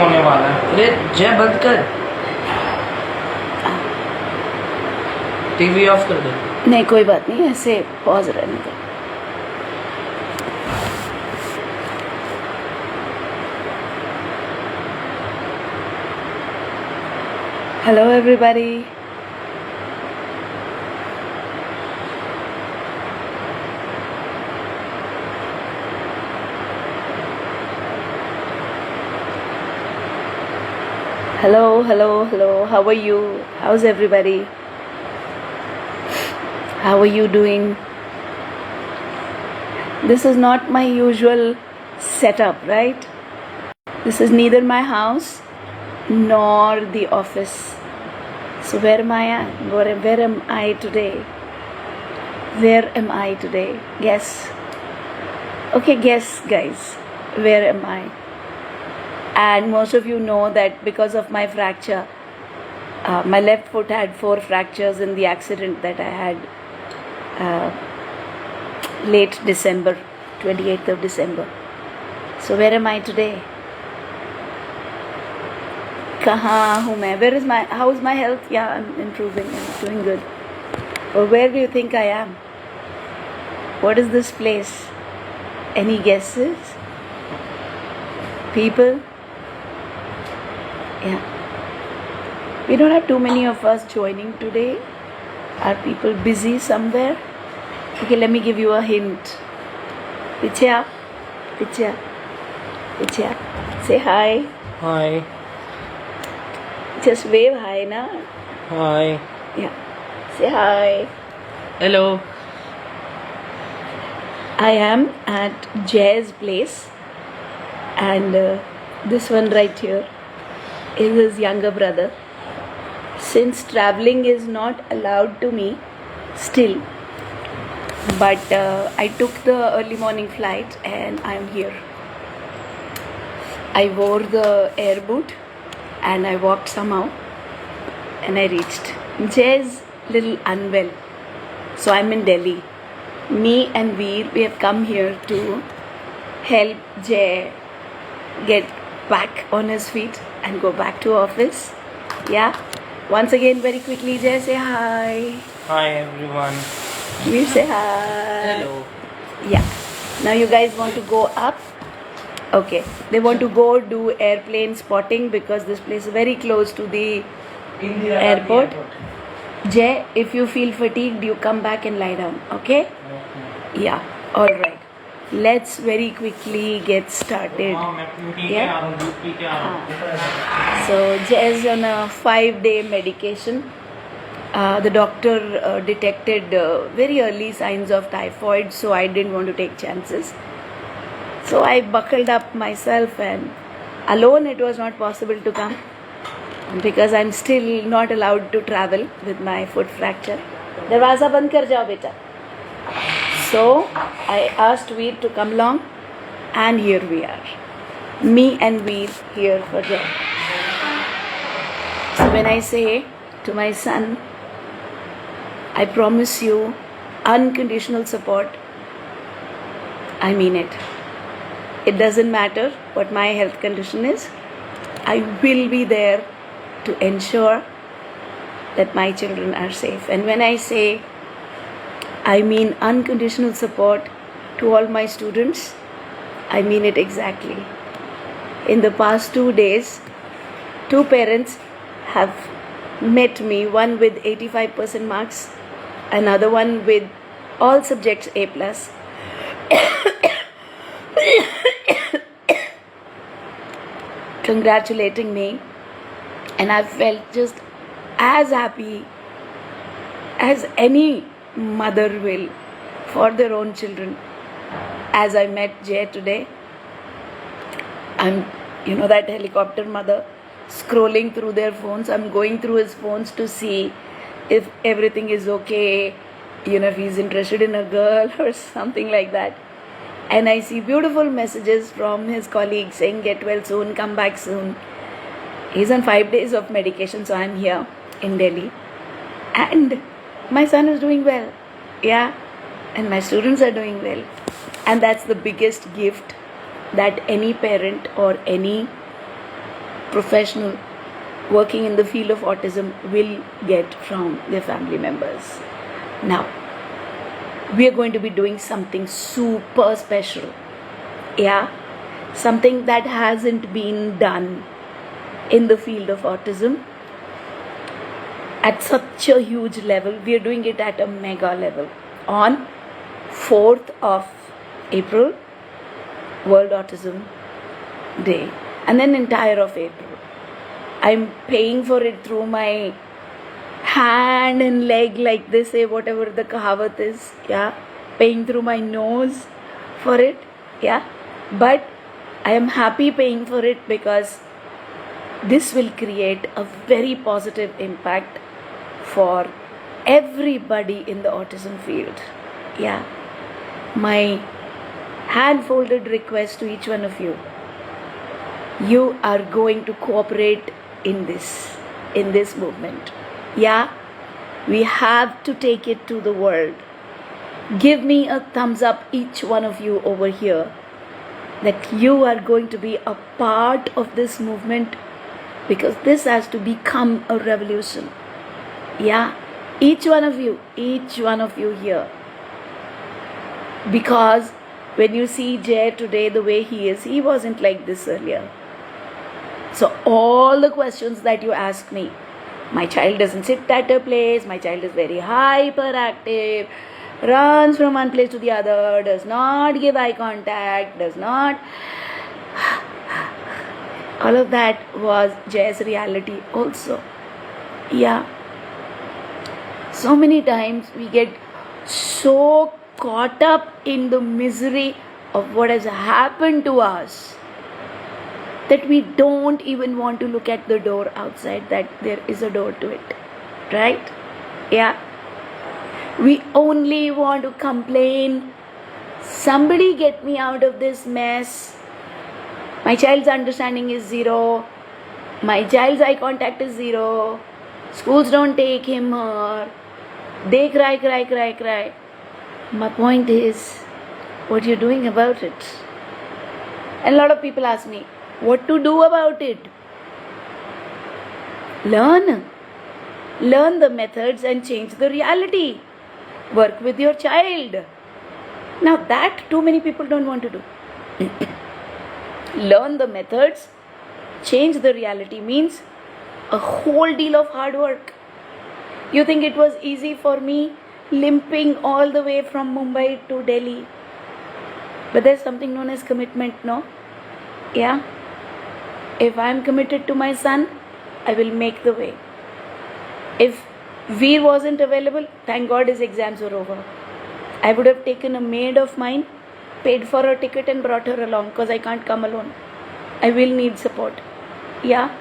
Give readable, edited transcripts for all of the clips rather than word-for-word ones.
होने वाला है। अरे जय बंद कर, टीवी ऑफ कर दे। नहीं कोई बात नहीं, ऐसे पॉज रहने दो। Hello everybody, hello, how are you? How's everybody? How are you doing? This is not my usual setup, right? This is neither my house nor the office. So where am I at? Where am I today? Where am I today? Guess. Okay, guess guys. Where am I? And most of you know that because of my fracture, my left foot had 4 fractures in the accident that I had late December, 28th of December. So where am I today? Kahan hu main? How's my health? Yeah, I'm improving, I'm doing good. Or where do you think I am? What is this place? Any guesses? People? Yeah. We don't have too many of us joining today. Are people busy somewhere? Okay, let me give you a hint. Piche up. Piche up. Piche up. Say hi. Hi. Just wave hi, na? Hi. Yeah. Say hi. Hello. I am at Jay's place, and this one right here is his younger brother. Since traveling is not allowed to me still, but I took the early morning flight and I'm here. I wore the air boot and I walked somehow and I reached. Jay's little unwell, so I'm in Delhi. Me and Veer, we have come here to help Jay get back on his feet and go back to office. Yeah. Once again, very quickly, Jay, say hi. Hi everyone. Veer, say hi. Hello. Yeah. Now you guys want to go up. Okay. They want to go do airplane spotting because this place is very close to the airport. Jay, if you feel fatigued, you come back and lie down. Okay? Yeah. All right. Let's very quickly get started. हाँ, मैं P के Yeah. आ रहा हूँ, दूध P के आ रहा हूँ। So Jay is on a 5-day medication. The doctor detected very early signs of typhoid, so I didn't want to take chances. So I buckled up myself, and alone it was not possible to come because I'm still not allowed to travel with my foot fracture. दरवाज़ा बंद कर जाओ बेटा. So I asked Veer to come along, and here we are. Me and Veer here for Jay. So when I say to my son, I promise you unconditional support, I mean it. It doesn't matter what my health condition is. I will be there to ensure that my children are safe. And when I say I mean unconditional support to all my students, I mean it exactly. In the past 2 days, 2 parents have met me, one with 85% marks, another one with all subjects A+. Congratulating me, and I felt just as happy as any mother will for their own children as I met Jay today. I'm, that helicopter mother scrolling through their phones. I'm going through his phones to see if everything is okay, if he's interested in a girl or something like that. And I see beautiful messages from his colleagues saying, get well soon, come back soon. He's on 5 days of medication, so I'm here in Delhi. And my son is doing well. Yeah. And my students are doing well. And that's the biggest gift that any parent or any professional working in the field of autism will get from their family members. Now, we are going to be doing something super special. Yeah, something that hasn't been done in the field of autism at such a huge level. We are doing it at a mega level on 4th of April, World Autism Day, and then entire of April. I'm paying for it through my hand and leg, like they say, whatever the kahavat is. Yeah, paying through my nose for it. Yeah, but I am happy paying for it because this will create a very positive impact for everybody in the autism field. Yeah, my hand folded request to each one of you: you are going to cooperate in this movement. Yeah, we have to take it to the world. Give me a thumbs up, each one of you over here, that you are going to be a part of this movement, because this has to become a revolution. Yeah, each one of you here. Because when you see Jay today the way he is, he wasn't like this earlier. So all the questions that you ask me, my child doesn't sit at a place, my child is very hyperactive, runs from one place to the other, does not give eye contact, does not... all of that was Jay's reality also. Yeah. So many times we get so caught up in the misery of what has happened to us that we don't even want to look at the door outside, that there is a door to it. Right? Yeah. We only want to complain. Somebody get me out of this mess. My child's understanding is 0. My child's eye contact is 0. Schools don't take him or they cry. My point is, what you're doing about it? And a lot of people ask me, what to do about it? Learn the methods and change the reality. Work with your child. Now that too many people don't want to do. Learn the methods, change the reality means a whole deal of hard work. You think it was easy for me limping all the way from Mumbai to Delhi? But there's something known as commitment, no? Yeah? If I'm committed to my son, I will make the way. If Veer wasn't available, thank God his exams were over. I would have taken a maid of mine, paid for her ticket and brought her along, because I can't come alone. I will need support. Yeah?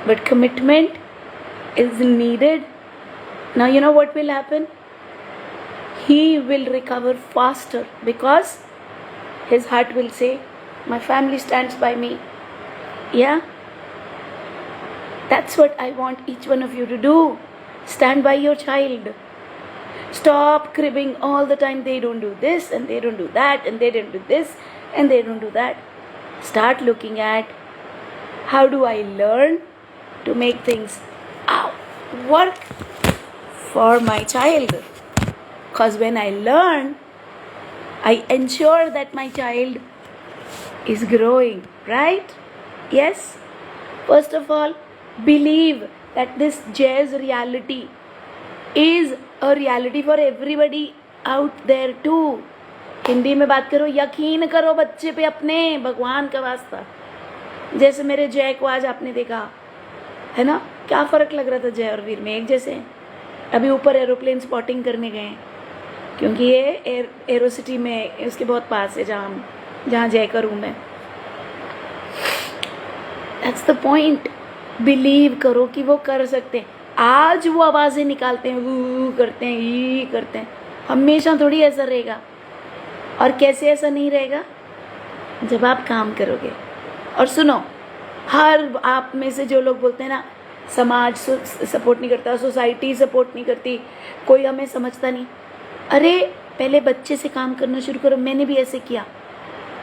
But commitment is needed. Now you know what will happen? He will recover faster because his heart will say, my family stands by me. Yeah? That's what I want each one of you to do. Stand by your child. Stop cribbing all the time. They don't do this and they don't do that and they don't do this and they don't do that. Start looking at, how do I learn to make things work for my child? Because when I learn, I ensure that my child is growing, right? Yes? First of all, believe that this Jay's reality is a reality for everybody out there too. Hindi में बात करो, यकीन करो बच्चे पे अपने, भगवान का वास्ता. जैसे मेरे जय को आज आपने देखा है ना, क्या फ़र्क लग रहा था जय और वीर में, एक जैसे हैं. अभी ऊपर एरोप्लेन स्पॉटिंग करने गए हैं, क्योंकि ये एरोसिटी में उसके बहुत पास है जहाँ जय का रूम है. That's the point. बिलीव करो कि वो कर सकते हैं. आज वो आवाज़ें निकालते हैं, वो करते हैं, ये करते हैं, हमेशा थोड़ी ऐसा रहेगा. और कैसे ऐसा नहीं रहेगा? जब आप काम करोगे. और सुनो, हर आप में से जो लोग बोलते हैं ना, समाज सपोर्ट नहीं करता, सोसाइटी सपोर्ट नहीं करती, कोई हमें समझता नहीं. अरे पहले बच्चे से काम करना शुरू करो. मैंने भी ऐसे किया.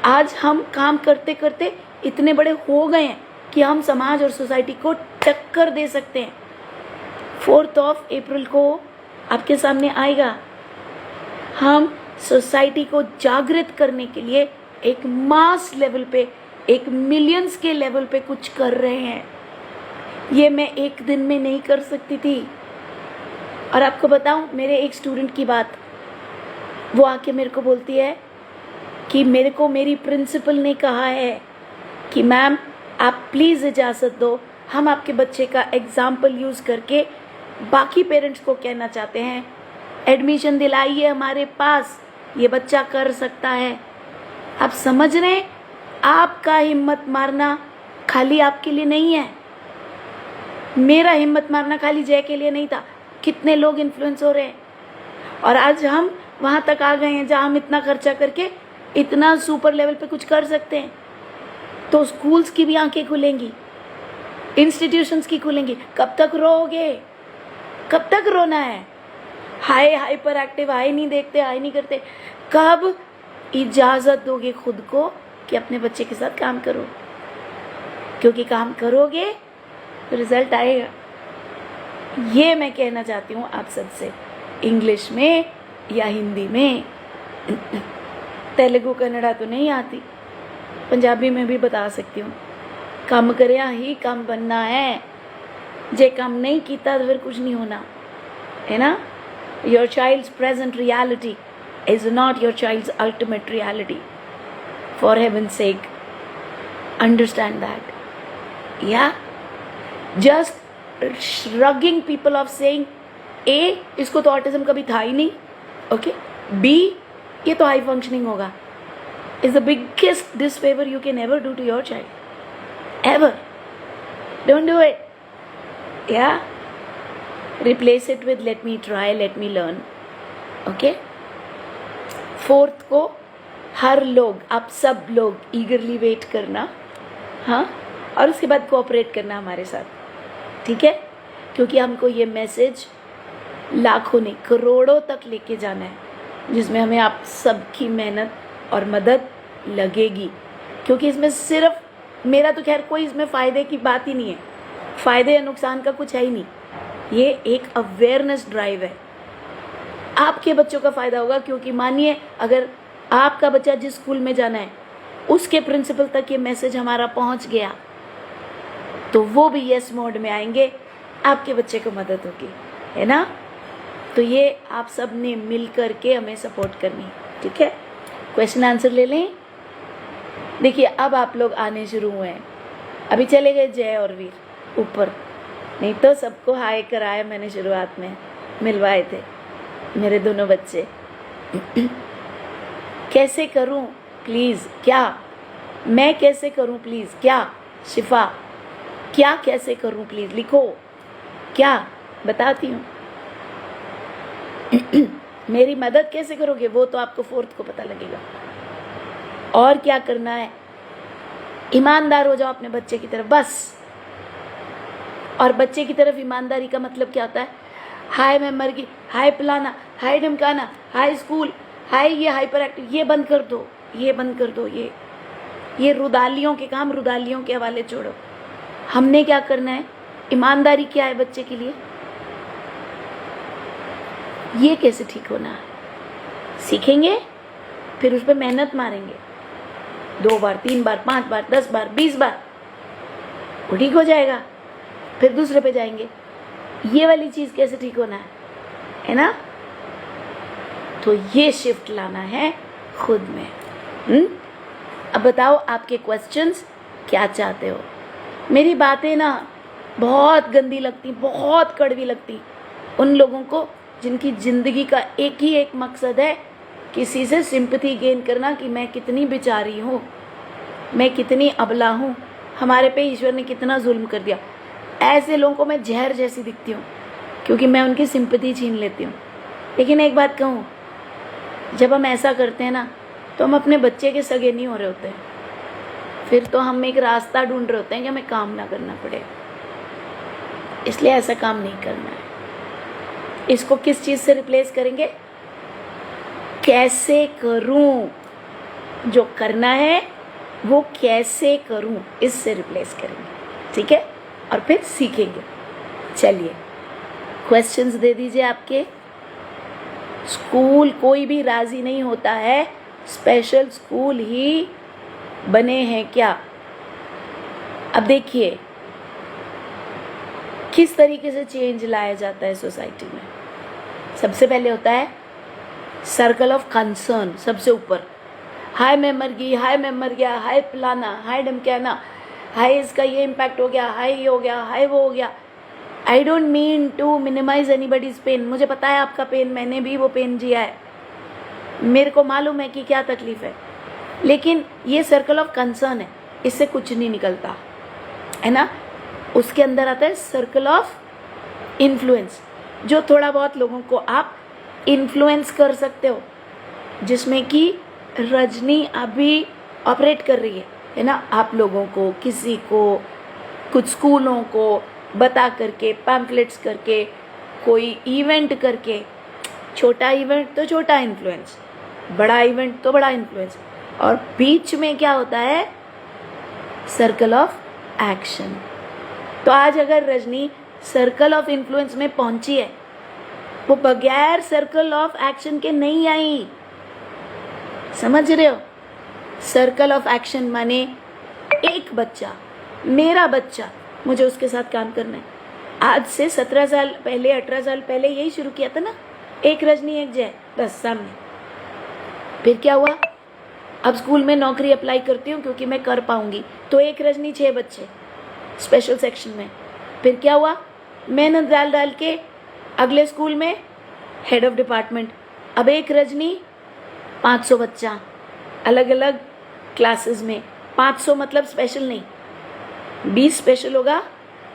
आज हम काम करते करते इतने बड़े हो गए हैं कि हम समाज और सोसाइटी को टक्कर दे सकते हैं। 4 अप्रैल को आपके सामने आएगा। हम सोसाइटी को जागृत करने के लिए एक मास लेवल पे, एक मिलियंस के लेवल पे कुछ कर रहे हैं। ये मैं एक दिन में नहीं कर सकती थी। और आपको बताऊं, मेरे एक स्टूडेंट की बात, वो आके मेरे को बोलती है कि मेरे को मेरी प्रिंसिपल ने कहा है कि मैम आप प्लीज़ इजाज़त दो, हम आपके बच्चे का एग्जाम्पल यूज़ करके बाकी पेरेंट्स को कहना चाहते हैं, एडमिशन दिलाइए हमारे पास, ये बच्चा कर सकता है। आप समझ रहे हैं, आपका हिम्मत मारना खाली आपके लिए नहीं है, मेरा हिम्मत मारना खाली जय के लिए नहीं था। कितने लोग इन्फ्लुएंस हो रहे हैं और आज हम वहाँ तक आ गए हैं जहाँ हम इतना खर्चा करके इतना सुपर लेवल पे कुछ कर सकते हैं। तो स्कूल्स की भी आंखें खुलेंगी, इंस्टीट्यूशंस की खुलेंगी। कब तक रोओगे, कब तक रोना है? हाय हाइपर एक्टिव, हाय नहीं देखते, हाय नहीं करते। कब इजाज़त दोगे खुद को कि अपने बच्चे के साथ काम करो? क्योंकि काम करोगे तो रिजल्ट आएगा। ये मैं कहना चाहती हूँ आप सबसे, इंग्लिश में या हिंदी में। तेलुगु कन्नड़ा तो नहीं आती, पंजाबी में भी बता सकती हूँ। काम करया ही काम बनना है, जे काम नहीं किया तो फिर कुछ नहीं होना है ना। Your child's present reality is not your child's ultimate reality, for heaven sake understand that. या just shrugging people off saying a, इसको तो ऑटिज्म कभी था ही नहीं, ओके, बी, ये तो हाई फंक्शनिंग होगा, is the biggest disfavour you can ever do to your child, ever. Don't do it. या replace it with let me try, let me learn, okay. 4th को हर लोग, आप सब लोग ईगरली वेट करना, हाँ, और उसके बाद कोऑपरेट करना हमारे साथ, ठीक है? क्योंकि हमको ये मैसेज लाखों नहीं करोड़ों तक लेके जाना है, जिसमें हमें आप सबकी मेहनत और मदद लगेगी। क्योंकि इसमें सिर्फ मेरा तो खैर कोई इसमें फ़ायदे की बात ही नहीं है, फ़ायदे या नुकसान का कुछ है ही नहीं। ये एक अवेयरनेस ड्राइव है। आपके बच्चों का फ़ायदा होगा, क्योंकि मानिए अगर आपका बच्चा जिस स्कूल में जाना है उसके प्रिंसिपल तक ये मैसेज हमारा पहुंच गया तो वो भी यस मोड में आएंगे, आपके बच्चे को मदद होगी, है ना। तो ये आप सब ने मिल करके हमें सपोर्ट करनी है, ठीक है। क्वेश्चन आंसर ले लें। देखिए अब आप लोग आने शुरू हुए हैं, अभी चले गए जय और वीर ऊपर, नहीं तो सबको हाय कराया मैंने, शुरुआत में मिलवाए थे मेरे दोनों बच्चे। कैसे करूं प्लीज़, क्या मैं कैसे करूं प्लीज़, क्या शिफा, क्या कैसे करूं प्लीज़ लिखो, क्या बताती हूँ। मेरी मदद कैसे करोगे वो तो आपको 4th को पता लगेगा। और क्या करना है, ईमानदार हो जाओ अपने बच्चे की तरफ बस। और बच्चे की तरफ ईमानदारी का मतलब क्या होता है? हाय मैं मर गई, हाय पिलाना, हाय ढमकाना, हाय स्कूल, हाय ये हाइपर एक्टिव, ये बंद कर दो, ये बंद कर दो। ये रुदालियों के काम रुदालियों के हवाले छोड़ो। हमने क्या करना है, ईमानदारी क्या है बच्चे के लिए, ये कैसे ठीक होना है सीखेंगे, फिर उस पर मेहनत मारेंगे 2 बार 3 बार 5 बार 10 बार 20 बार, वो ठीक हो जाएगा। फिर दूसरे पे जाएंगे, ये वाली चीज़ कैसे ठीक होना है ना। तो ये शिफ्ट लाना है खुद में। अब बताओ आपके क्वेश्चंस क्या चाहते हो। मेरी बातें ना बहुत गंदी लगती, बहुत कड़वी लगती उन लोगों को जिनकी ज़िंदगी का एक ही एक मकसद है, किसी से सिंपैथी गेन करना कि मैं कितनी बेचारी हूँ, मैं कितनी अबला हूँ, हमारे पे ईश्वर ने कितना जुल्म कर दिया। ऐसे लोगों को मैं जहर जैसी दिखती हूँ, क्योंकि मैं उनकी सिंपैथी छीन लेती हूँ। लेकिन एक बात कहूँ, जब हम ऐसा करते हैं ना तो हम अपने बच्चे के सगे नहीं हो रहे होते हैं, फिर तो हम एक रास्ता ढूंढ रहे होते हैं कि हमें काम ना करना पड़े। इसलिए ऐसा काम नहीं करना है। इसको किस चीज़ से रिप्लेस करेंगे, कैसे करूं, जो करना है वो कैसे करूं, इससे रिप्लेस करेंगे। ठीक है, और फिर सीखेंगे। चलिए क्वेश्चंस दे दीजिए आपके। स्कूल कोई भी राजी नहीं होता है, स्पेशल स्कूल ही बने हैं क्या? अब देखिए किस तरीके से चेंज लाया जाता है सोसाइटी में। सबसे पहले होता है सर्कल ऑफ कंसर्न, सबसे ऊपर। हाय मैं मर गई, हाय मैं मर गया, हाय फलाना, हाय ढमकाना, हाय इसका ये इम्पैक्ट हो गया, हाय ये हो गया, हाय वो हो गया। I don't mean to minimize anybody's pain. मुझे पता है आपका पेन, मैंने भी वो पेन जिया है, मेरे को मालूम है कि क्या तकलीफ है, लेकिन ये सर्कल ऑफ कंसर्न है, इससे कुछ नहीं निकलता है ना। उसके अंदर आता है सर्कल ऑफ इन्फ्लुएंस, जो थोड़ा बहुत लोगों को आप इन्फ्लुएंस कर सकते हो, जिसमें कि रजनी अभी ऑपरेट कर रही है ना। आप लोगों को, किसी को, कुछ स्कूलों को बता करके, पैम्फलेट्स करके, कोई इवेंट करके, छोटा इवेंट तो छोटा इन्फ्लुएंस, बड़ा इवेंट तो बड़ा इन्फ्लुएंस, और बीच में क्या होता है सर्कल ऑफ एक्शन। तो आज अगर रजनी सर्कल ऑफ इन्फ्लुएंस में पहुंची है, वो बगैर सर्कल ऑफ एक्शन के नहीं आई। समझ रहे हो? सर्कल ऑफ एक्शन माने एक बच्चा, मेरा बच्चा, मुझे उसके साथ काम करना है। आज से 17 साल पहले, 18 साल पहले यही शुरू किया था ना, एक रजनी एक जय, बस सामने। फिर क्या हुआ? अब स्कूल में नौकरी अप्लाई करती हूँ क्योंकि मैं कर पाऊंगी, तो एक रजनी 6 बच्चे स्पेशल सेक्शन में। फिर क्या हुआ? मेहनत डाल डाल के अगले स्कूल में हेड ऑफ डिपार्टमेंट। अब एक रजनी 500 बच्चा अलग अलग क्लासेस में। 500 मतलब स्पेशल नहीं, 20 स्पेशल होगा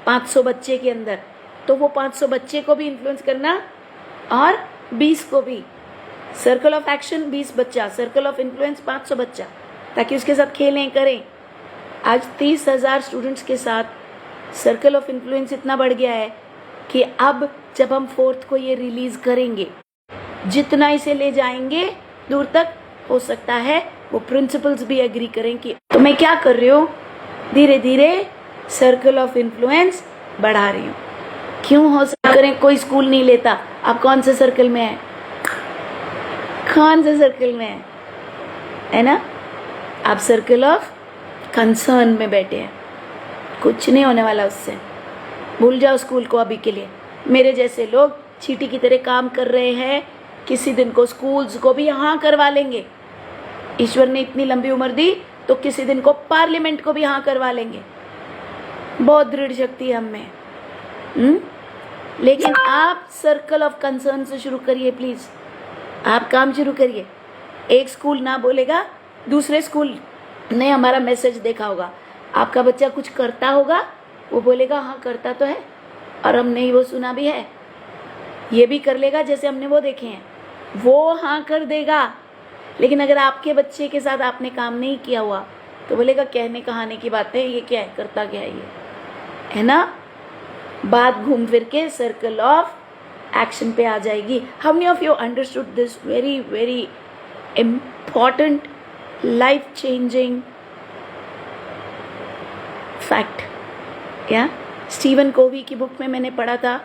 500 बच्चे के अंदर, तो वो 500 बच्चे को भी इन्फ्लुएंस करना और 20 को भी। सर्कल ऑफ एक्शन 20 बच्चा, सर्कल ऑफ इन्फ्लुएंस 500 बच्चा, ताकि उसके साथ खेलें करें। आज 30,000 स्टूडेंट्स के साथ सर्कल ऑफ इन्फ्लुएंस इतना बढ़ गया है कि अब जब हम 4th को ये रिलीज करेंगे, जितना इसे ले जाएंगे दूर तक, हो सकता है वो प्रिंसिपल्स भी एग्री करें कि तो मैं क्या कर रही हूँ, धीरे धीरे सर्कल ऑफ इन्फ्लुएंस बढ़ा रही हूँ। क्यों हो सकता करें, कोई स्कूल नहीं लेता। आप कौन से सर्कल में है, कौन से सर्कल में है ना? आप सर्कल ऑफ कंसर्न में बैठे हैं, कुछ नहीं होने वाला उससे। भूल जाओ स्कूल को अभी के लिए। मेरे जैसे लोग चींटी की तरह काम कर रहे हैं, किसी दिन को स्कूल्स को भी यहाँ करवा लेंगे। ईश्वर ने इतनी लंबी उम्र दी तो किसी दिन को पार्लियामेंट को भी यहाँ करवा लेंगे। बहुत दृढ़ शक्ति है हम में। लेकिन आप सर्कल ऑफ कंसर्न से शुरू करिए प्लीज। आप काम शुरू करिए। एक स्कूल ना बोलेगा, दूसरे स्कूल ने हमारा मैसेज देखा होगा, आपका बच्चा कुछ करता होगा, वो बोलेगा हाँ करता तो है, और हमने ही वो सुना भी है। ये भी कर लेगा जैसे हमने वो देखे हैं, वो हाँ कर देगा। लेकिन अगर आपके बच्चे के साथ आपने काम नहीं किया हुआ तो बोलेगा कहने कहाने की बातें, ये क्या है, करता क्या है ये, है ना? बात घूम फिर के सर्कल ऑफ एक्शन पे आ जाएगी। How many of you understood this very very important life changing fact? या स्टीवन कोवी की बुक में मैंने पढ़ा था,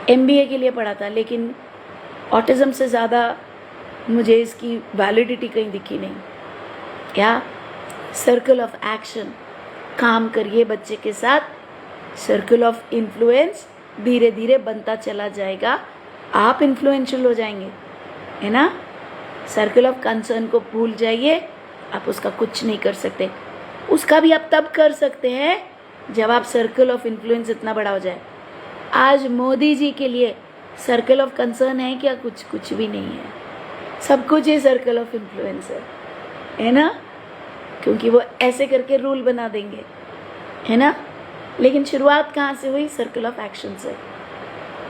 MBA के लिए पढ़ा था, लेकिन ऑटिज्म से ज़्यादा मुझे इसकी वैलिडिटी कहीं दिखी नहीं। क्या? सर्कल ऑफ एक्शन, काम करिए बच्चे के साथ, सर्कल ऑफ इन्फ्लुएंस धीरे धीरे बनता चला जाएगा, आप इन्फ्लुएंशियल हो जाएंगे, है ना? सर्कल ऑफ कंसर्न को भूल जाइए, आप उसका कुछ नहीं कर सकते। उसका भी आप तब कर सकते हैं जब आप सर्कल ऑफ इन्फ्लुएंस इतना बड़ा हो जाए। आज मोदी जी के लिए सर्कल ऑफ कंसर्न है क्या? कुछ भी नहीं है, सब कुछ ही सर्कल ऑफ इन्फ्लुएंस है ना? क्योंकि वो ऐसे करके रूल बना देंगे, है ना? लेकिन शुरुआत कहाँ से हुई? सर्कल ऑफ एक्शन से,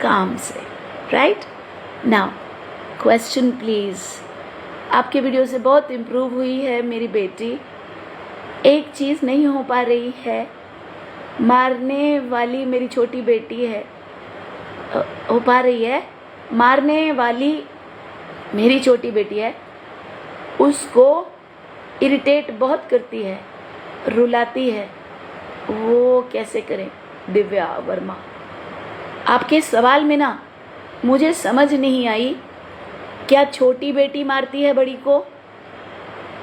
काम से, राइट? Now question please. आपके वीडियो से बहुत इम्प्रूव हुई है मेरी बेटी। एक चीज़ नहीं हो पा रही है, मारने वाली मेरी छोटी बेटी है, हो पा रही है, मारने वाली मेरी छोटी बेटी है, उसको इरिटेट बहुत करती है, रुलाती है, वो कैसे करें? दिव्या वर्मा, आपके सवाल में ना मुझे समझ नहीं आई, क्या छोटी बेटी मारती है बड़ी को?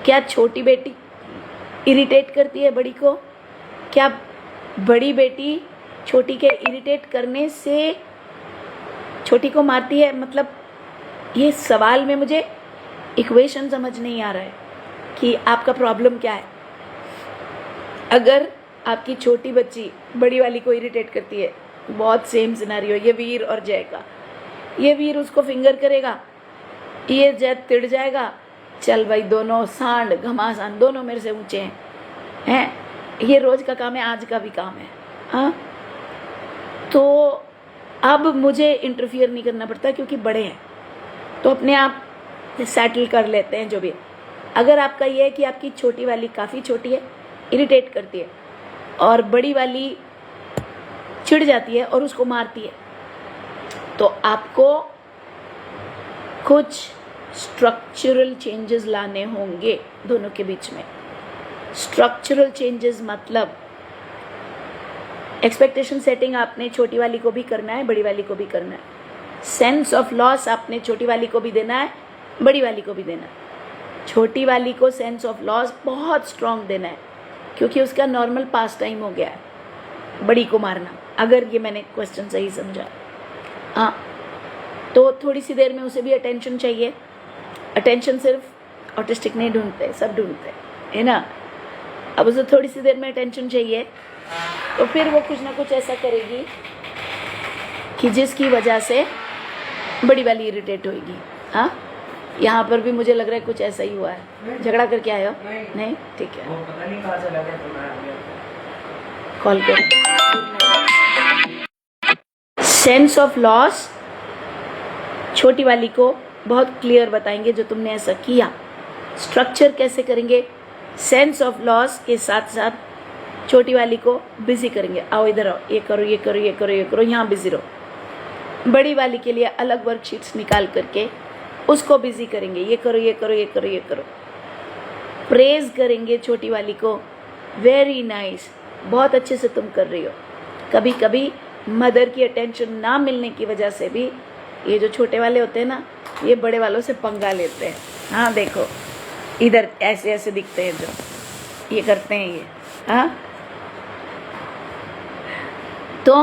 क्या छोटी बेटी इरिटेट करती है बड़ी को? क्या बड़ी बेटी छोटी के इरिटेट करने से छोटी को मारती है? मतलब ये सवाल में मुझे इक्वेशन समझ नहीं आ रहा है कि आपका प्रॉब्लम क्या है। अगर आपकी छोटी बच्ची बड़ी वाली को इरिटेट करती है, बहुत सेम सिनेरियो, ये वीर और जय का, ये वीर उसको फिंगर करेगा, ये जय तिड़ जाएगा, चल भाई दोनों सांड घमासान दोनों मेरे से ऊंचे हैं, ये रोज का काम है, आज का भी काम है। हाँ, तो अब मुझे इंटरफियर नहीं करना पड़ता क्योंकि बड़े हैं, तो अपने आप सेटल कर लेते हैं जो भी है। अगर आपका ये है कि आपकी छोटी वाली काफ़ी छोटी है, इरिटेट करती है, और बड़ी वाली चिढ़ जाती है और उसको मारती है, तो आपको कुछ स्ट्रक्चरल चेंजेस लाने होंगे दोनों के बीच में। स्ट्रक्चरल चेंजेस मतलब एक्सपेक्टेशन सेटिंग आपने छोटी वाली को भी करना है, बड़ी वाली को भी करना है। सेंस ऑफ लॉस आपने छोटी वाली को भी देना है, बड़ी वाली को भी देना है। छोटी वाली को सेंस ऑफ लॉस बहुत स्ट्रांग देना है क्योंकि उसका नॉर्मल पास टाइम हो गया है बड़ी को मारना, अगर ये मैंने क्वेश्चन सही समझा। हाँ, तो थोड़ी सी देर में उसे भी अटेंशन चाहिए। अटेंशन सिर्फ ऑटिस्टिक नहीं ढूंढते, सब ढूंढते है ना। अब उसे थोड़ी सी देर में अटेंशन चाहिए, तो फिर वो कुछ ना कुछ ऐसा करेगी कि जिसकी वजह से बड़ी वाली इरिटेट होगी। हाँ, यहाँ पर भी मुझे लग रहा है कुछ ऐसा ही हुआ है। झगड़ा करके आए हो? नहीं, ठीक है, वो पता नहीं कहाँ चला गया, तो मैं आ गया। कॉल करो। सेंस ऑफ लॉस छोटी वाली को बहुत क्लियर बताएंगे जो तुमने ऐसा किया। स्ट्रक्चर कैसे करेंगे? सेंस ऑफ लॉस के साथ साथ छोटी वाली को बिजी करेंगे। आओ इधर आओ, ये करो ये करो ये करो ये करो, यहाँ बिजी रहो। बड़ी वाली के लिए अलग वर्कशीट्स निकाल करके उसको बिजी करेंगे, ये करो ये करो ये करो ये करो। प्रेज करेंगे छोटी वाली को, वेरी नाइस, बहुत अच्छे से तुम कर रही हो। कभी कभी मदर की अटेंशन ना मिलने की वजह से भी ये जो छोटे वाले होते हैं ना, ये बड़े वालों से पंगा लेते हैं। हाँ देखो, इधर ऐसे ऐसे दिखते हैं जो ये करते हैं ये। हाँ, तो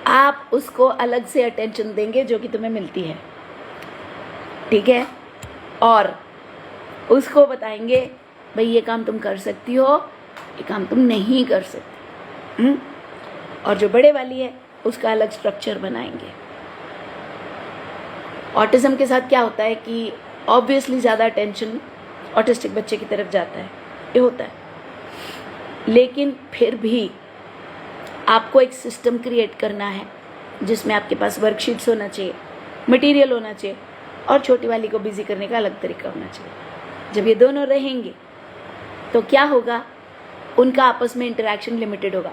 आप उसको अलग से अटेंशन देंगे जो कि तुम्हें मिलती है, ठीक है। और उसको बताएंगे भाई ये काम तुम कर सकती हो, ये काम तुम नहीं कर सकती। और जो बड़े वाली है उसका अलग स्ट्रक्चर बनाएंगे। ऑटिज्म के साथ क्या होता है कि ऑब्वियसली ज़्यादा अटेंशन ऑटिस्टिक बच्चे की तरफ जाता है, ये होता है, लेकिन फिर भी आपको एक सिस्टम क्रिएट करना है जिसमें आपके पास वर्कशीट्स होना चाहिए, मटेरियल होना चाहिए, और छोटी वाली को बिजी करने का अलग तरीका होना चाहिए। जब ये दोनों रहेंगे तो क्या होगा, उनका आपस में इंटरेक्शन लिमिटेड होगा।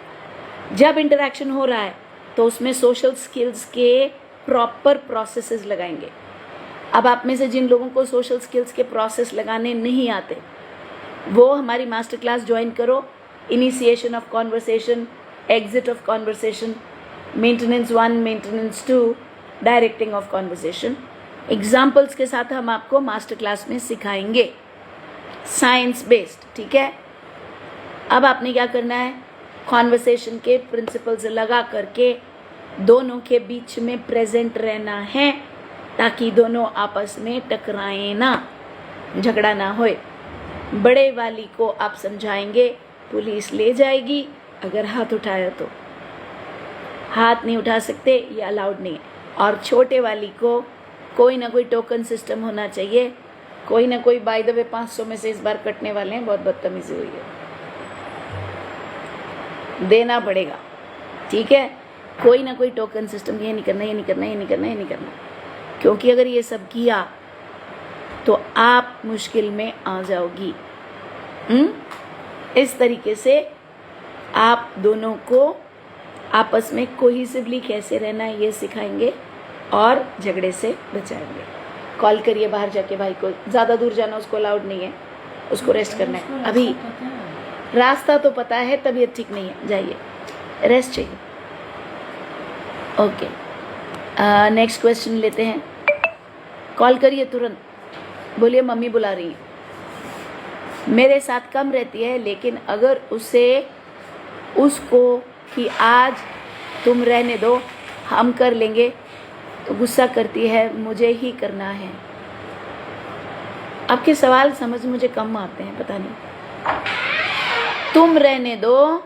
जब इंटरेक्शन हो रहा है तो उसमें सोशल स्किल्स के प्रॉपर प्रोसेसेस लगाएंगे। अब आप में से जिन लोगों को सोशल स्किल्स के प्रोसेस लगाने नहीं आते, वो हमारी मास्टर क्लास ज्वाइन करो। Initiation of conversation, exit of conversation, maintenance 1, maintenance 2, directing of conversation, examples के साथ हम आपको मास्टर क्लास में सिखाएंगे, साइंस बेस्ड, ठीक है। अब आपने क्या करना है, कॉन्वर्सेशन के प्रिंसिपल्स लगा करके दोनों के बीच में प्रेजेंट रहना है ताकि दोनों आपस में टकराएं ना, झगड़ा ना होए। बड़े वाली को आप समझाएंगे, पुलिस ले जाएगी अगर हाथ उठाया तो। हाथ नहीं उठा सकते, ये अलाउड नहीं है। और छोटे वाली को कोई ना कोई टोकन सिस्टम होना चाहिए। कोई ना कोई, बाय द वे 500 में से इस बार कटने वाले हैं, बहुत बदतमीजी हुई है, देना पड़ेगा, ठीक है। कोई ना कोई टोकन सिस्टम, ये नहीं करना ये नहीं करना ये नहीं करना ये नहीं करना, क्योंकि अगर ये सब किया तो आप मुश्किल में आ जाओगी। इस तरीके से आप दोनों को आपस में कोहेसिवली कैसे रहना है ये सिखाएंगे और झगड़े से बचाएंगे। कॉल करिए बाहर जाके भाई को, ज़्यादा दूर जाना उसको अलाउड नहीं है, उसको रेस्ट करना है अभी। रास्ता तो पता है, तबीयत ठीक नहीं है, जाइए, रेस्ट चाहिए। ओके, नेक्स्ट क्वेश्चन लेते हैं। कॉल करिए तुरंत, बोलिए मम्मी बुला रही है। मेरे साथ कम रहती है, लेकिन अगर उसको कि आज तुम रहने दो, हम कर लेंगे, तो गुस्सा करती है, मुझे ही करना है। आपके सवाल समझ मुझे कम आते हैं, पता नहीं। तुम रहने दो,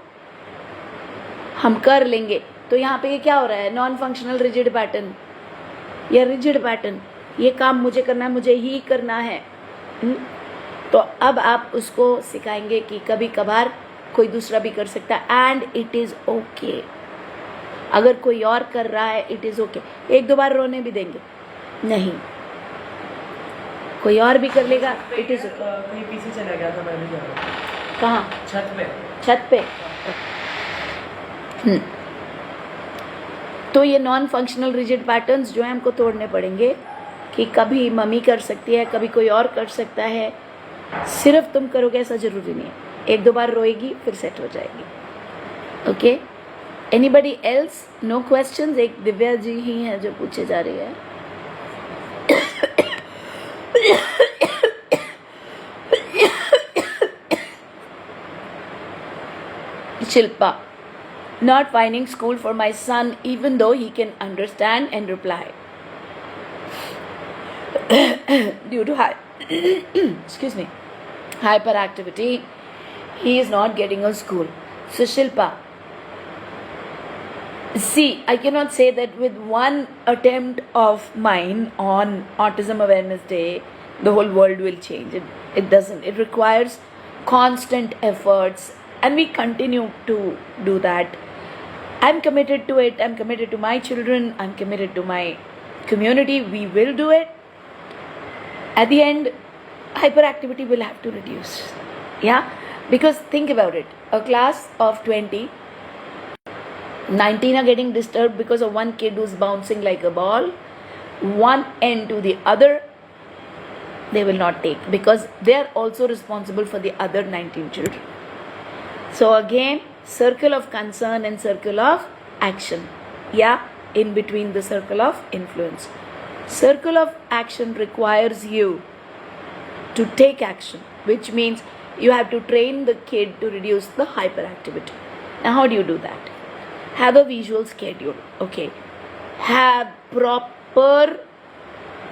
हम कर लेंगे, तो यहाँ पे ये क्या हो रहा है? नॉन फंक्शनल रिजिड पैटर्न या रिजिड पैटर्न। ये काम मुझे करना है, मुझे ही करना है। तो अब आप उसको सिखाएंगे कि कभी कभार कोई दूसरा भी कर सकता है, एंड इट इज़ ओके। अगर कोई और कर रहा है, इट इज़ ओके। एक दो बार रोने भी देंगे नहीं, कोई और भी कर लेगा, इट इज़ ओके। कहीं पीछे चला गया था, मैं भी जा रहा हूँ। कहाँ? छत पे। छत पे। तो ये नॉन फंक्शनल रिजिड पैटर्न्स जो है हमको तोड़ने पड़ेंगे कि कभी मम्मी कर सकती है, कभी कोई और कर सकता है, सिर्फ तुम करोगे ऐसा जरूरी नहीं है। एक दो बार रोएगी, फिर सेट हो जाएगी। Okay, anybody else? No questions? एक दिव्या जी ही है जो पूछे जा रही है। Shilpa, not finding school for my son even though he can understand and reply. Due to excuse me, hyperactivity, he is not getting a school. So Shilpa, see, I cannot say that with one attempt of mine on Autism Awareness Day, the whole world will change. It doesn't. It requires constant efforts, and we continue to do that. I'm committed to it. I'm committed to my children. I'm committed to my community. We will do it. At the end, hyperactivity will have to reduce. Yeah? Because think about it. A class of 20, 19 are getting disturbed because of one kid who's bouncing like a ball. One end to the other, they will not take, because they are also responsible for the other 19 children. So again, circle of concern and circle of action. Yeah, in between the circle of influence. Circle of action requires you to take action, which means you have to train the kid to reduce the hyperactivity. Now how do you do that? Have a visual schedule, okay? Have proper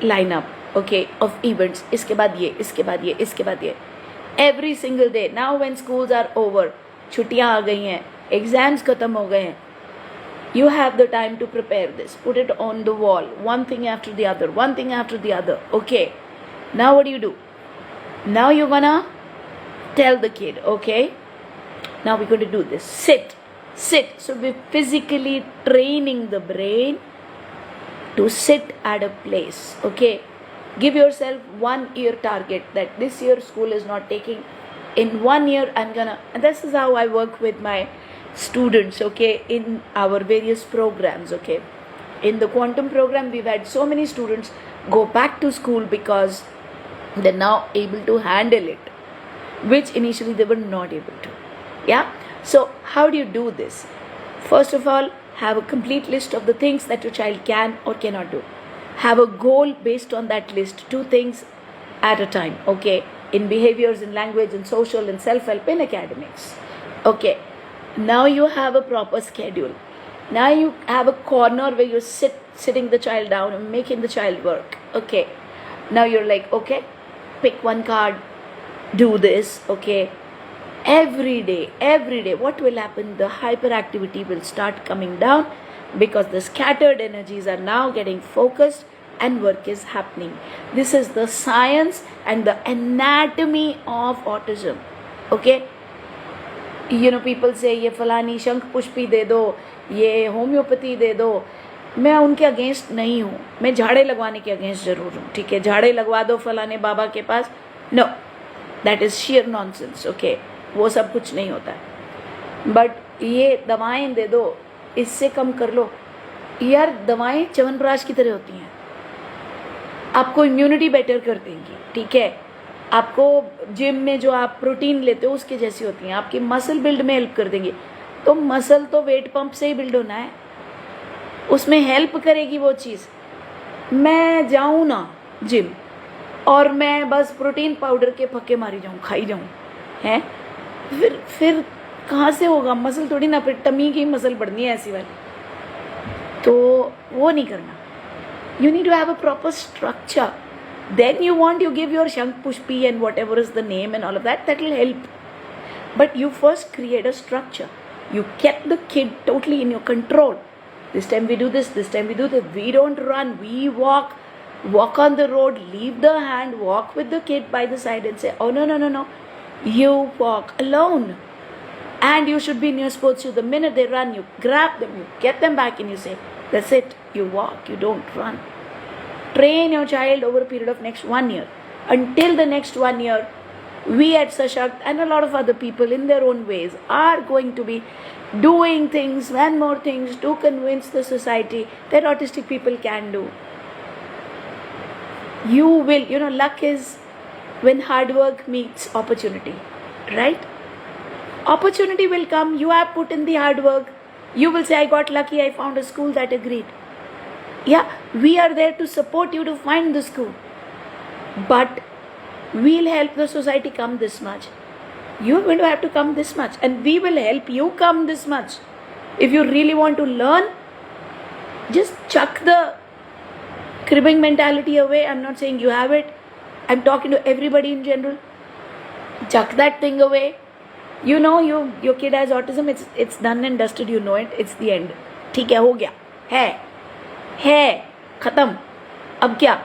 lineup, okay, of events. इसके बाद ये, इसके बाद ये, इसके बाद ये. Every single day. Now when schools are over, छुट्टियाँ आ गई हैं, एग्जाम्स खत्म हो गए हैं, you have the time to prepare this. Put it on the wall, one thing after the other, one thing after the other. Okay, now what do? Now you're gonna tell the kid, okay, now we're going to do this. Sit. So we're physically training the brain to sit at a place. Okay, give yourself 1 year target that this year school is not taking. In 1 year I'm gonna, and this is how I work with my students, okay, in our various programs. Okay, in the quantum program we've had so many students go back to school because they're now able to handle it, which initially they were not able to. Yeah, so how do you do this? First of all, have a complete list of the things that your child can or cannot do. Have a goal based on that list, 2 things at a time. Okay, in behaviors, in language, in social, in self-help, in academics. Okay, now you have a proper schedule. Now you have a corner where you're sitting the child down and making the child work. Okay, now you're like, okay, pick one card, do this. Okay, every day, what will happen? The hyperactivity will start coming down because the scattered energies are now getting focused and work is happening. This is the science and the anatomy of autism. Okay, you know, people say ये फलानी शंख पुष्पी दे दो, ये homeopathy दे दो. मैं उनके against नहीं हूँ, मैं झाड़े लगवाने के अगेंस्ट जरूर हूँ. ठीक है, झाड़े लगवा दो फलाने बाबा के पास. No, that is sheer nonsense. Okay, वो सब कुछ नहीं होता है. बट ये दवाएं दे दो, इससे कम कर लो. यार दवाएं च्यवनप्राश की तरह होती हैं, आपको इम्यूनिटी बेटर कर देंगी. ठीक है, आपको जिम में जो आप प्रोटीन लेते हो उसके जैसी होती हैं, आपकी मसल बिल्ड में हेल्प कर देंगे। तो मसल तो वेट पंप से ही बिल्ड होना है, उसमें हेल्प करेगी वो चीज़। मैं जाऊँ ना जिम और मैं बस प्रोटीन पाउडर के फक्के मारी जाऊँ, खाई जाऊँ, हैं, फिर कहाँ से होगा? मसल थोड़ी ना, फिर टमी की मसल बढ़नी है ऐसी वाली, तो वो नहीं करना। You need to have a proper structure. Then you give your Shank Pushpi and whatever is the name and all of that, that will help. But you first create a structure. You kept the kid totally in your control. This time we do this, this time we do that. We don't run, we walk on the road, leave the hand, walk with the kid by the side and say, oh no. You walk alone. And you should be in your sports shoe. The minute they run, you grab them, you get them back and you say, that's it. You walk, you don't run. Train your child over a period of next 1 year. Until the next 1 year, we at Sashakt and a lot of other people in their own ways are going to be doing things and more things to convince the society that autistic people can do. You will, luck is when hard work meets opportunity, right? Opportunity will come, you have put in the hard work. You will say, I got lucky, I found a school that agreed. Yeah, we are there to support you to find the school. But we'll help the society come this much. You're going to have to come this much. And we will help you come this much. If you really want to learn, just chuck the cribbing mentality away. I'm not saying you have it. I'm talking to everybody in general. Chuck that thing away. You know your kid has autism, it's done and dusted, you know it, it's the end. ठीक है, हो गया, है खत्म. अब क्या?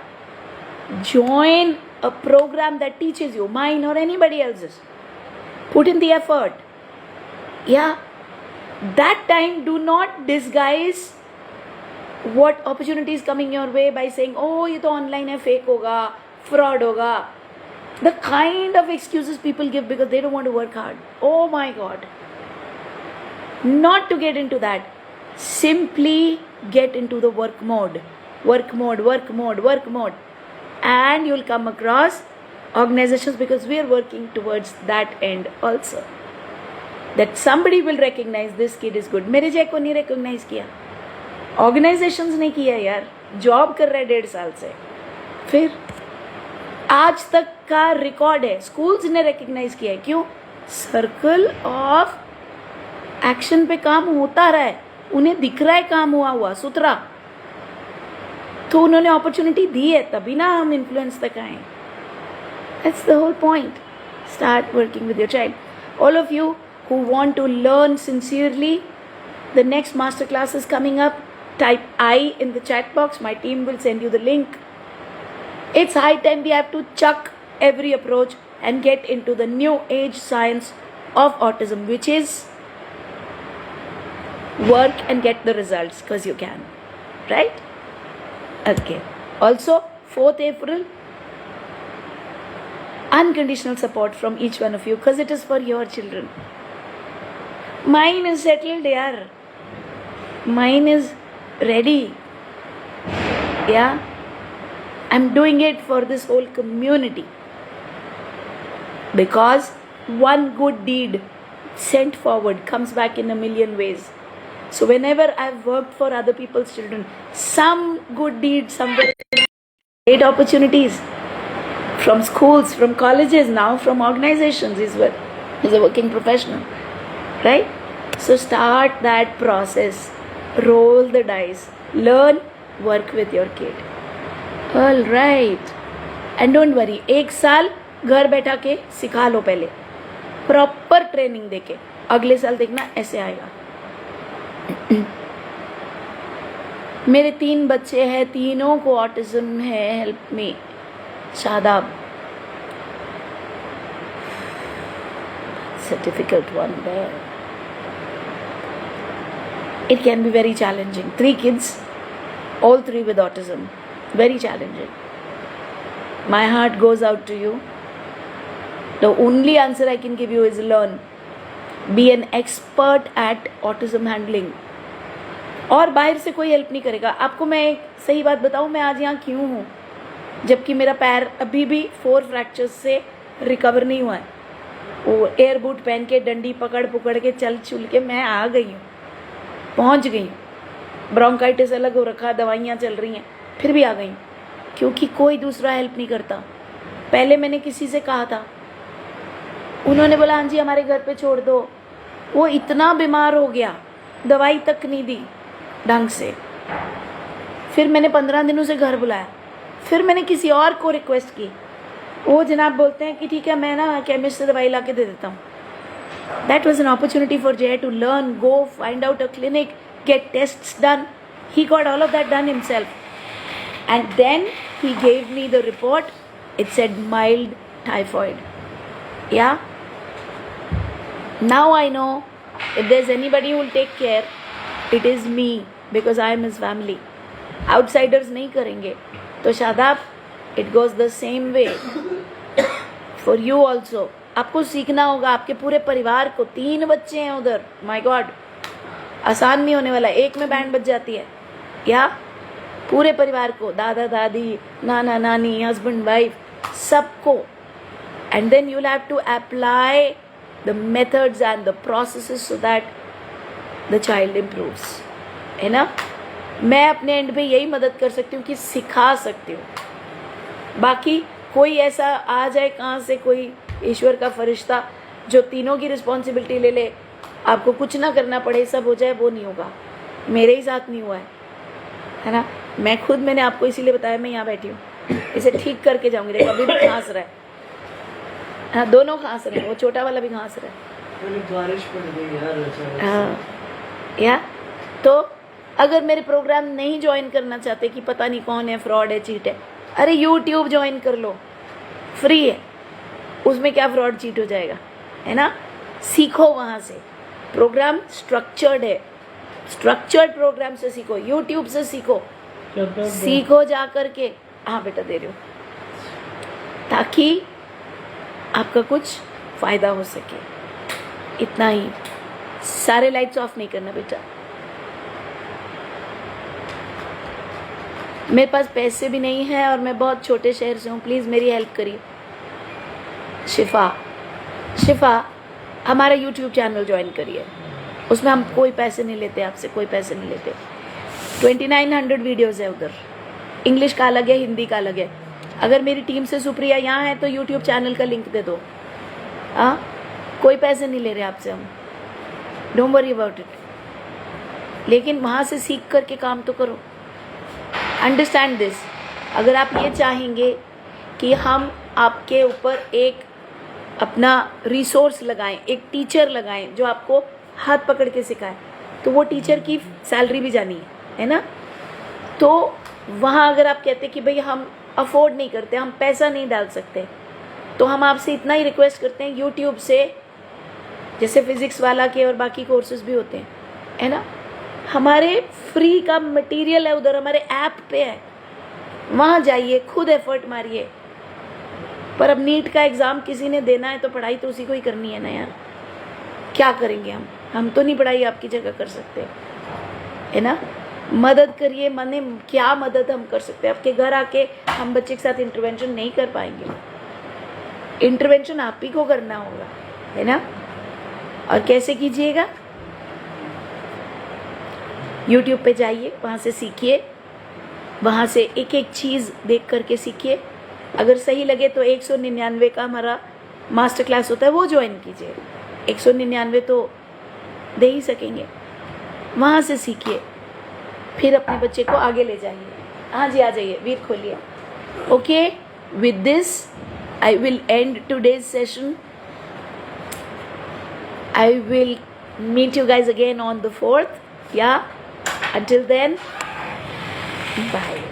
Join a program that teaches you, mine or anybody else's. Put in the effort. Yeah, that time do not disguise what opportunity is coming your way by saying, oh ये तो online है, fake होगा, fraud होगा. The kind of excuses people give because they don't want to work hard. Oh my God. Not to get into that. Simply get into the work mode. And you'll come across organizations, because we are working towards that end also. That somebody will recognize this kid is good. मेरे जय को नहीं recognize किया. Organizations ने किया यार. Job कर रहा है 1.5 साल से. फिर आज तक का रिकॉर्ड है, स्कूल्स ने रिकॉग्नाइज किया है. क्यों? सर्कल ऑफ एक्शन पे काम होता रहा है, उन्हें दिख रहा है काम हुआ सुथरा, तो उन्होंने अपॉर्चुनिटी दी है, तभी ना हम इन्फ्लुएंस तक आए. That's the whole point. Start working with your child. All of you who want to learn sincerely, the next master class is coming up. Type I in the chat box. My team will send you the link. It's high time we have to chuck every approach and get into the new age science of autism, which is work and get the results because you can. Right? Okay. Also, 4th April, unconditional support from each one of you because it is for your children. Mine is settled, yaar. Mine is ready. Yeah. I'm doing it for this whole community. Because one good deed sent forward comes back in a million ways. So whenever I've worked for other people's children, some good deed somewhere, great opportunities from schools, from colleges, now from organizations is a working professional. Right? So start that process. Roll the dice. Learn, work with your kid. All right. And don't worry, 1 साल घर बैठा के सिखा लो पहले, proper training देके. अगले साल देखना ऐसे आएगा. मेरे 3 बच्चे हैं, तीनों को ऑटिज्म है. Help me. Shadab. It's a difficult one there. It can be very challenging. 3 kids, all 3 with autism. Very challenging. My heart goes out to you. The only answer I can give you is learn. Be an expert at autism handling. और बाहर से कोई help नहीं करेगा. आपको मैं एक सही बात बताऊं, मैं आज यहाँ क्यों हूँ, जबकि मेरा पैर अभी भी 4 फ्रैक्चर्स से रिकवर नहीं हुआ है। वो एयर बूट पहन के डंडी पकड़ पुकड़ के चल चुल के मैं आ गई हूँ, पहुँच गई हूँ। ब्रोंकाइटिस अलग हो रखा, दवाइयाँ चल रही हैं, फिर भी आ गई हूँ, क्योंकि कोई दूसरा हेल्प नहीं करता। पहले मैंने किसी से कहा था, उन्होंने बोला हाँ जी हमारे घर पे छोड़ दो। वो इतना बीमार हो गया, दवाई तक नहीं दी ढंग से। फिर मैंने 15 दिनों से घर बुलाया, फिर मैंने किसी और को रिक्वेस्ट की, वो जनाब बोलते हैं कि ठीक है मैं ना केमिस्ट से दवाई ला के दे देता हूँ। That was an opportunity for Jay to learn, go find out a clinic, get tests done. He got all of that done himself. And then he gave me the report. It said mild typhoid. Yeah. Now I know if there's anybody who will take care, it is me, because I am his family. Outsiders नहीं करेंगे. तो Shadab, it goes the same way for you also. आपको सीखना होगा, आपके पूरे परिवार को, 3 बच्चे हैं उधर, my God, आसान नहीं होने वाला। एक में बैंड बज जाती है, या पूरे परिवार को, दादा दादी, नाना नानी, हस्बैंड वाइफ, सबको। And then you will have to apply the methods and the processes so that the child improves, है ना। मैं अपने एंड पे यही मदद कर सकती हूँ कि सिखा सकती हूँ। बाकी कोई ऐसा आ जाए कहाँ से, कोई ईश्वर का फरिश्ता जो तीनों की रिस्पॉन्सिबिलिटी ले ले, आपको कुछ ना करना पड़े, सब हो जाए, वो नहीं होगा। मेरे ही साथ नहीं हुआ है ना। मैंने आपको इसीलिए बताया, मैं यहाँ बैठी हूँ, इसे ठीक करके जाऊंगी। देखो अभी भी खांस रहा है, हाँ दोनों खांस रहे हैं, वो छोटा वाला भी खांस रहा है। बारिश पड़ गई यार। हाँ या तो अगर मेरे प्रोग्राम नहीं ज्वाइन करना चाहते कि पता नहीं कौन है, फ्रॉड है, चीट है, अरे यूट्यूब ज्वाइन कर लो, फ्री है, उसमें क्या फ्रॉड चीट हो जाएगा, है ना। सीखो वहाँ से, प्रोग्राम स्ट्रक्चर्ड है, स्ट्रक्चर्ड प्रोग्राम से सीखो, यूट्यूब से सीखो, सीखो जा करके। हाँ बेटा दे रही हूँ, ताकि आपका कुछ फायदा हो सके। इतना ही, सारे लाइट्स ऑफ नहीं करना बेटा। मेरे पास पैसे भी नहीं है और मैं बहुत छोटे शहर से हूँ, प्लीज़ मेरी हेल्प करिए। शिफा हमारा यूट्यूब चैनल ज्वाइन करिए, उसमें हम कोई पैसे नहीं लेते आपसे, कोई पैसे नहीं लेते। 2900 वीडियोज़ है उधर, इंग्लिश का अलग है, हिंदी का अलग है। अगर मेरी टीम से सुप्रिया यहाँ है तो यूट्यूब चैनल का लिंक दे दो। हाँ कोई पैसे नहीं ले रहे आपसे हम, डोंट वरी अबाउट इट। लेकिन वहाँ से सीख करके काम तो करो। अंडरस्टैंड दिस, अगर आप ये चाहेंगे कि हम आपके ऊपर एक अपना रिसोर्स लगाएं, एक टीचर लगाएं जो आपको हाथ पकड़ के सिखाए, तो वो टीचर की सैलरी भी जानी है ना। तो वहाँ अगर आप कहते कि भाई हम अफोर्ड नहीं करते, हम पैसा नहीं डाल सकते, तो हम आपसे इतना ही रिक्वेस्ट करते हैं, यूट्यूब से, जैसे फिजिक्स वाला के और बाकी कोर्सेज भी होते हैं, है ना, हमारे फ्री का मटेरियल है उधर, हमारे ऐप पे है, वहाँ जाइए, खुद एफर्ट मारिए। पर अब नीट का एग्ज़ाम किसी ने देना है तो पढ़ाई तो उसी को ही करनी है ना यार, क्या करेंगे हम तो नहीं पढ़ाई आपकी जगह कर सकते, है ना। मदद करिए, माने क्या मदद हम कर सकते हैं। आपके घर आके हम बच्चे के साथ इंटरवेंशन नहीं कर पाएंगे, इंटरवेंशन आप ही को करना होगा, है ना। और कैसे कीजिएगा, यूट्यूब पे जाइए, वहाँ से सीखिए, वहाँ से एक एक चीज़ देख करके सीखिए। अगर सही लगे तो 199 का हमारा मास्टर क्लास होता है, वो ज्वाइन कीजिए। 199 तो दे ही सकेंगे, वहाँ से सीखिए, फिर अपने बच्चे को आगे ले जाइए। हाँ जी आ जाइए, वीर खोलिए। Okay, with this I will and today's session. I will meet you guys again on the 4th. Yeah, until then, bye.